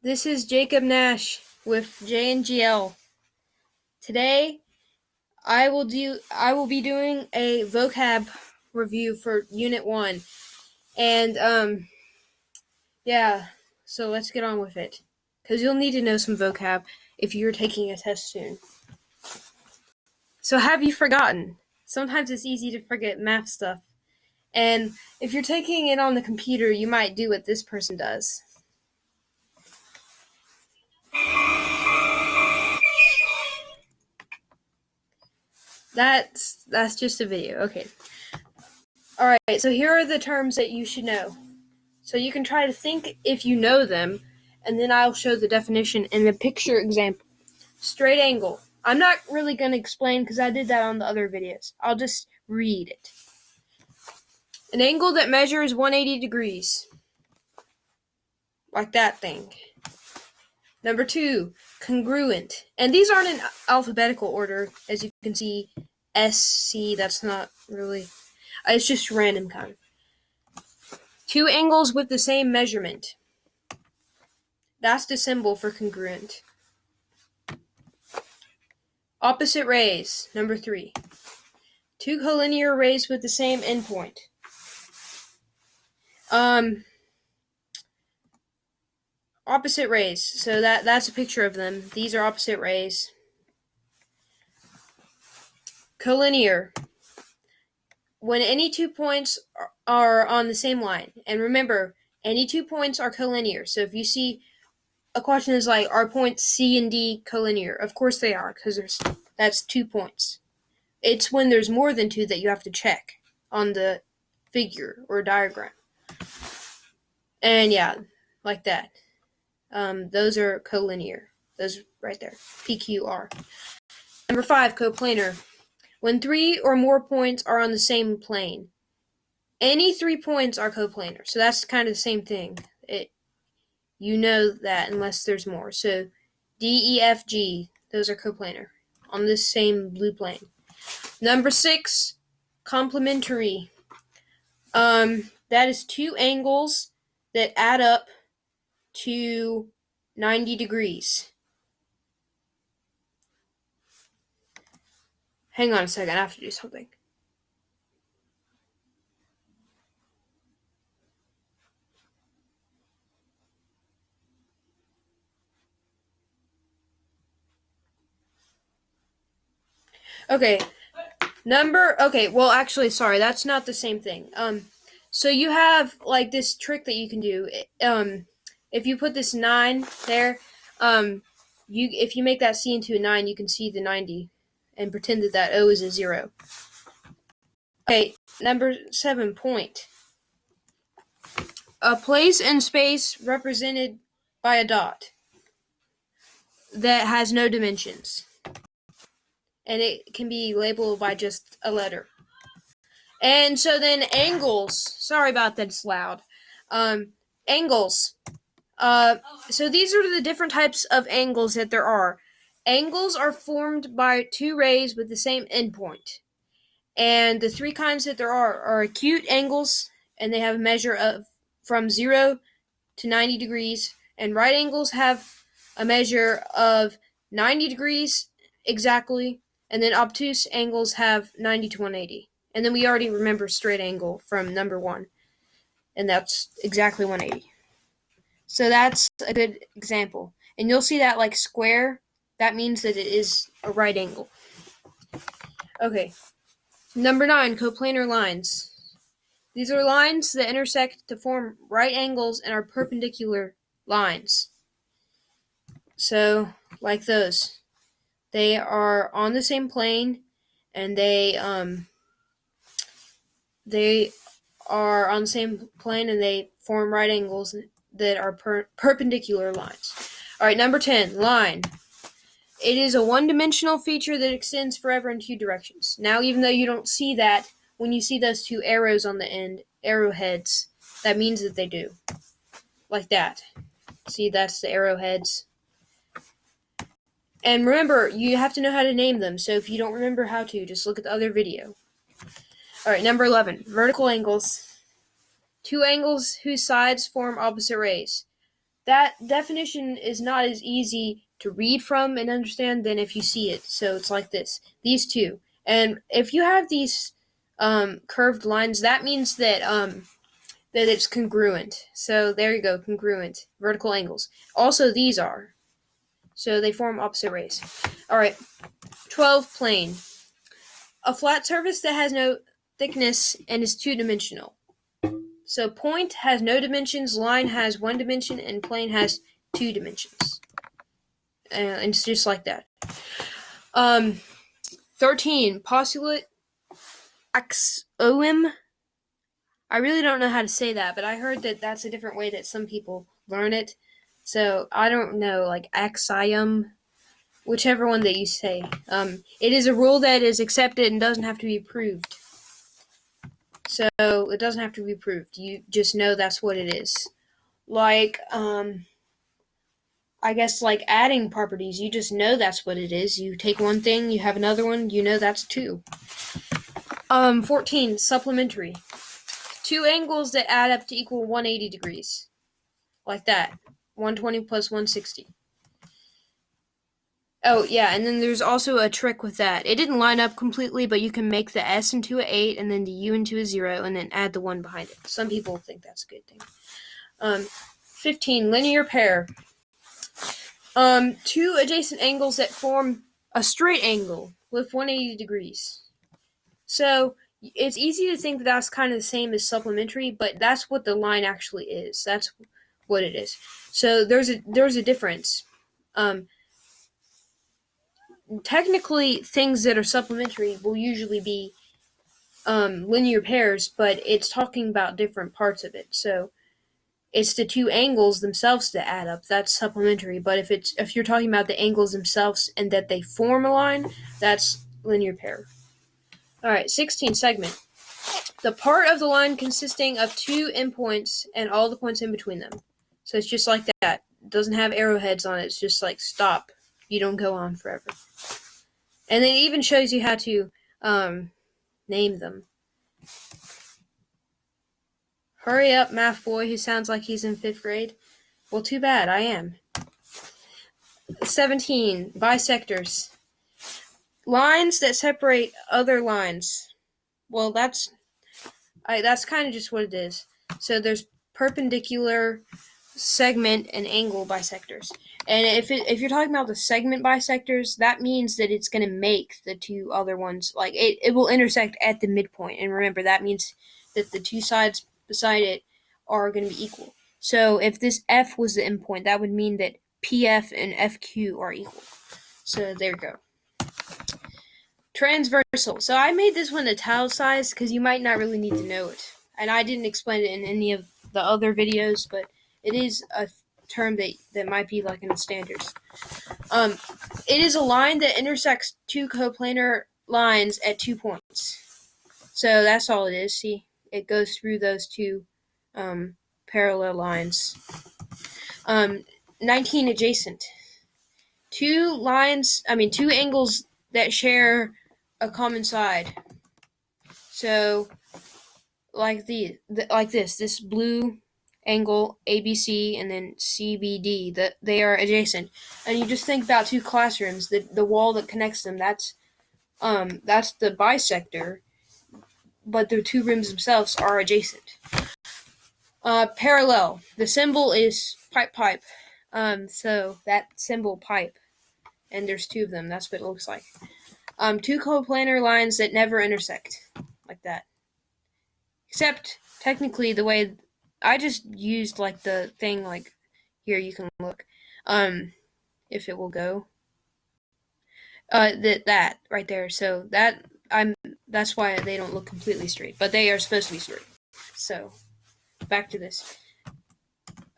This is Jacob Nash with JNGL. Today, I will be doing a vocab review for Unit 1. And, so let's get on with it. Because you'll need to know some vocab if you're taking a test soon. So have you forgotten? Sometimes it's easy to forget math stuff. And if you're taking it on the computer, you might do what this person does. That's just a video. Okay. Alright, so here are the terms that you should know. So you can try to think if you know them, and then I'll show the definition in the picture example. Straight angle. I'm not really going to explain because I did that on the other videos. I'll just read it. An angle that measures 180 degrees. Like that thing. Number 2, congruent. And these aren't in alphabetical order, as you can see. S, C, that's not really... It's just random kind of. 2 angles with the same measurement. That's the symbol for congruent. Opposite rays. Number 3. 2 collinear rays with the same endpoint. Opposite rays. So that's a picture of them. These are opposite rays. Collinear. When any 2 points are on the same line. And remember, any 2 points are collinear. So if you see a question is like, are points C and D collinear? Of course they are, because that's 2 points. It's when there's more than 2 that you have to check on the figure or diagram. And yeah, like that. Those are collinear. Those right there. PQR. Number 5, coplanar. When 3 or more points are on the same plane. Any 3 points are coplanar. So that's kind of the same thing. You know that unless there's more. So D, E, F, G, those are coplanar on this same blue plane. Number 6, complementary. That is 2 angles that add up to 90 degrees. Hang on a second, I have to do something. Okay. Well, actually, sorry, that's not the same thing. So you have, like, this trick that you can do. If you put this 9 there, if you make that C into a 9, you can see the 90 and pretend that O is a 0. Okay, number 7, point. A place in space represented by a dot that has no dimensions. And it can be labeled by just a letter. And so then angles. Sorry about that, it's loud. Angles. So these are the different types of angles that there are. Angles are formed by 2 rays with the same endpoint. And the 3 kinds that there are acute angles, and they have a measure of from 0 to 90 degrees. And right angles have a measure of 90 degrees exactly. And then obtuse angles have 90 to 180. And then we already remember straight angle from number 1. And that's exactly 180. So that's a good example. And you'll see that like square, that means that it is a right angle. Okay. Number 9, coplanar lines. These are lines that intersect to form right angles and are perpendicular lines. So, like those. They are on the same plane, and they are on the same plane, and they form right angles that are perpendicular lines. All right, number 10, line. It is a one-dimensional feature that extends forever in 2 directions. Now, even though you don't see that, when you see those 2 arrows on the end, arrowheads, that means that they do. Like that. See, that's the arrowheads. And remember, you have to know how to name them, so if you don't remember how to, just look at the other video. Alright, number 11, vertical angles. 2 angles whose sides form opposite rays. that definition is not as easy to read from and understand than if you see it. So it's like this. These two. And if you have these curved lines, that means that that it's congruent. So there you go, congruent. Vertical angles. Also, these are. So they form opposite rays. All right. 12, plane. A flat surface that has no thickness and is two-dimensional. So point has no dimensions, line has one dimension, and plane has two dimensions. And it's just like that. 13, postulate axiom. I really don't know how to say that, but I heard that that's a different way that some people learn it. So I don't know, like axiom, whichever one that you say. It is a rule that is accepted and doesn't have to be proved. So it doesn't have to be proved. You just know that's what it is. Like, I guess like adding properties, you just know that's what it is. You take one thing, you have another one, you know that's two. 14, supplementary. Two angles that add up to equal 180 degrees. Like that. 120 plus 160. Oh, yeah, and then there's also a trick with that. It didn't line up completely, but you can make the S into an 8 and then the U into a 0 and then add the 1 behind it. Some people think that's a good thing. 15, linear pair. Two adjacent angles that form a straight angle with 180 degrees. So it's easy to think that that's kind of the same as supplementary, but that's what the line actually is. That's what it is. So there's a difference. Technically, things that are supplementary will usually be linear pairs, but it's talking about different parts of it. So it's the two angles themselves that add up. That's supplementary. But if you're talking about the angles themselves and that they form a line, that's linear pair. All right, 16, segment. The part of the line consisting of two endpoints and all the points in between them. So it's just like that. It doesn't have arrowheads on it. It's just like stop. You don't go on forever. And then it even shows you how to name them. Hurry up, math boy who sounds like he's in 5th grade. Well, too bad, I am. 17, bisectors. Lines that separate other lines. Well, that's kind of just what it is. So there's perpendicular, segment, and angle bisectors. And if you're talking about the segment bisectors, that means that it's going to make the two other ones, like it will intersect at the midpoint. And remember, that means that the two sides beside it are going to be equal. So if this F was the endpoint, that would mean that PF and FQ are equal. So there you go. Transversal. So I made this one italicized because you might not really need to know it. And I didn't explain it in any of the other videos, but it is a term that might be like in the standards. It is a line that intersects two coplanar lines at 2 points. So that's all it is. See, it goes through those two parallel lines. 19, adjacent. Two angles that share a common side. So like this blue angle ABC and then CBD, they are adjacent. And you just think about two classrooms, the wall that connects them, that's the bisector, but the two rooms themselves are adjacent. Parallel. The symbol is pipe. So that symbol pipe, and there's two of them, that's what it looks like. Two coplanar lines that never intersect, like that. Except, technically, the way I just used like the thing, like here you can look, if it will go. That right there. So that's why they don't look completely straight, but they are supposed to be straight. So back to this.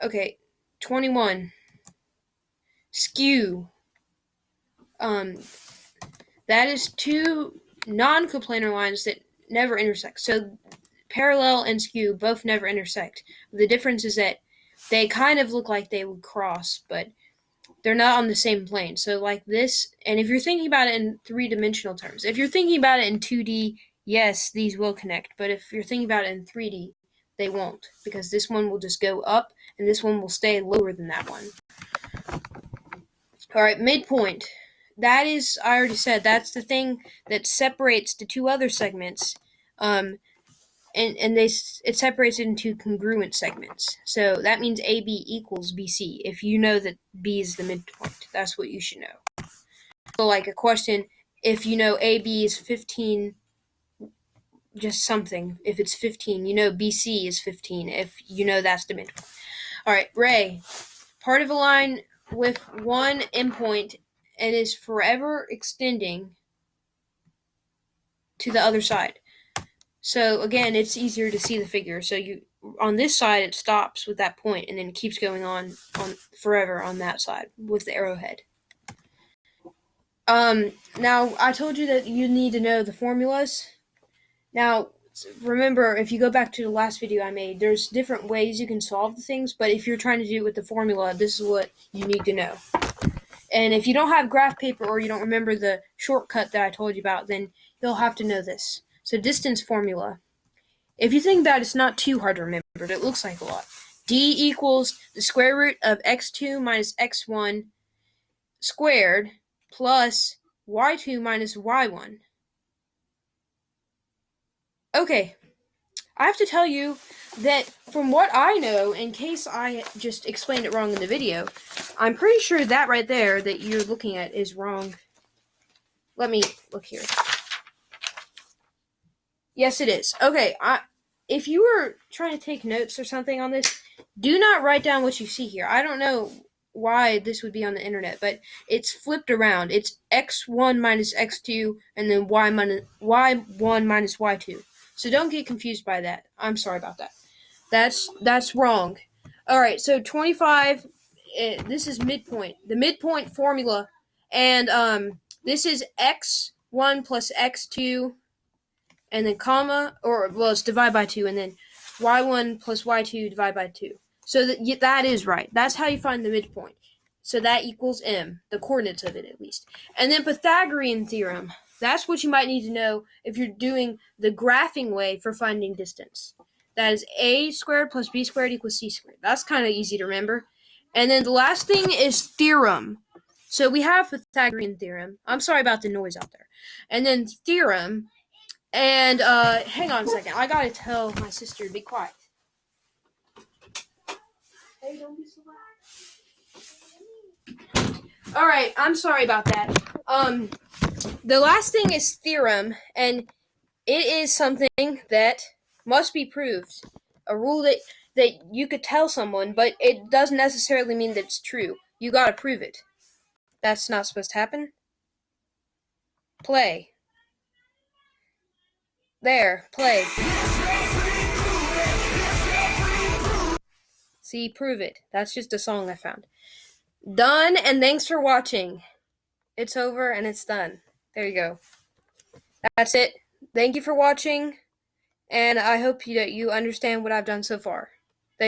Okay, 21. Skew. That is two non-coplanar lines that never intersect. So parallel and skew both never intersect. The difference is that they kind of look like they would cross, but they're not on the same plane. So like this, and if you're thinking about it in three-dimensional terms, if you're thinking about it in 2D, yes, these will connect. But if you're thinking about it in 3D, they won't, because this one will just go up and this one will stay lower than that one. All right, midpoint. That is, I already said, that's the thing that separates the two other segments, and it separates it into congruent segments. So that means AB equals BC. If you know that B is the midpoint, that's what you should know. So like a question, if you know AB is 15, just something, if it's 15, you know BC is 15, if you know that's the midpoint. All right, ray, part of a line with one endpoint and is forever extending to the other side. So again, it's easier to see the figure. So you on this side it stops with that point and then it keeps going on forever on that side with the arrowhead. Now I told you that you need to know the formulas. Now remember, if you go back to the last video I made, there's different ways you can solve the things, but if you're trying to do it with the formula, this is what you need to know. And if you don't have graph paper or you don't remember the shortcut that I told you about, then you'll have to know this. So distance formula. If you think that it's not too hard to remember, but it looks like a lot. D equals the square root of x2 minus x1 squared plus y2 minus y1. Okay, I have to tell you that from what I know, in case I just explained it wrong in the video, I'm pretty sure that right there that you're looking at is wrong. Let me look here. Yes, it is. Okay, if you were trying to take notes or something on this, do not write down what you see here. I don't know why this would be on the internet, but it's flipped around. It's x1 minus x2 and then y1 minus y2. So don't get confused by that. I'm sorry about that. That's wrong. All right, so 25, this is midpoint. The midpoint formula, and this is x1 plus x2, and then comma, it's divide by 2, and then y1 plus y2 divide by 2. So that is right. That's how you find the midpoint. So that equals m, the coordinates of it at least. And then Pythagorean theorem. That's what you might need to know if you're doing the graphing way for finding distance. That is a squared plus b squared equals c squared. That's kind of easy to remember. And then the last thing is theorem. So we have Pythagorean theorem. I'm sorry about the noise out there. And then theorem. And hang on a second. I gotta tell my sister to be quiet. Hey, don't be so loud. All right, I'm sorry about that. The last thing is theorem, and it is something that must be proved. A rule that you could tell someone, but it doesn't necessarily mean that it's true. You gotta prove it. That's not supposed to happen. Play. There, play. See, prove it. That's just a song I found. Done, and thanks for watching. It's over and it's done. There you go. That's it. Thank you for watching, and I hope that you understand what I've done so far.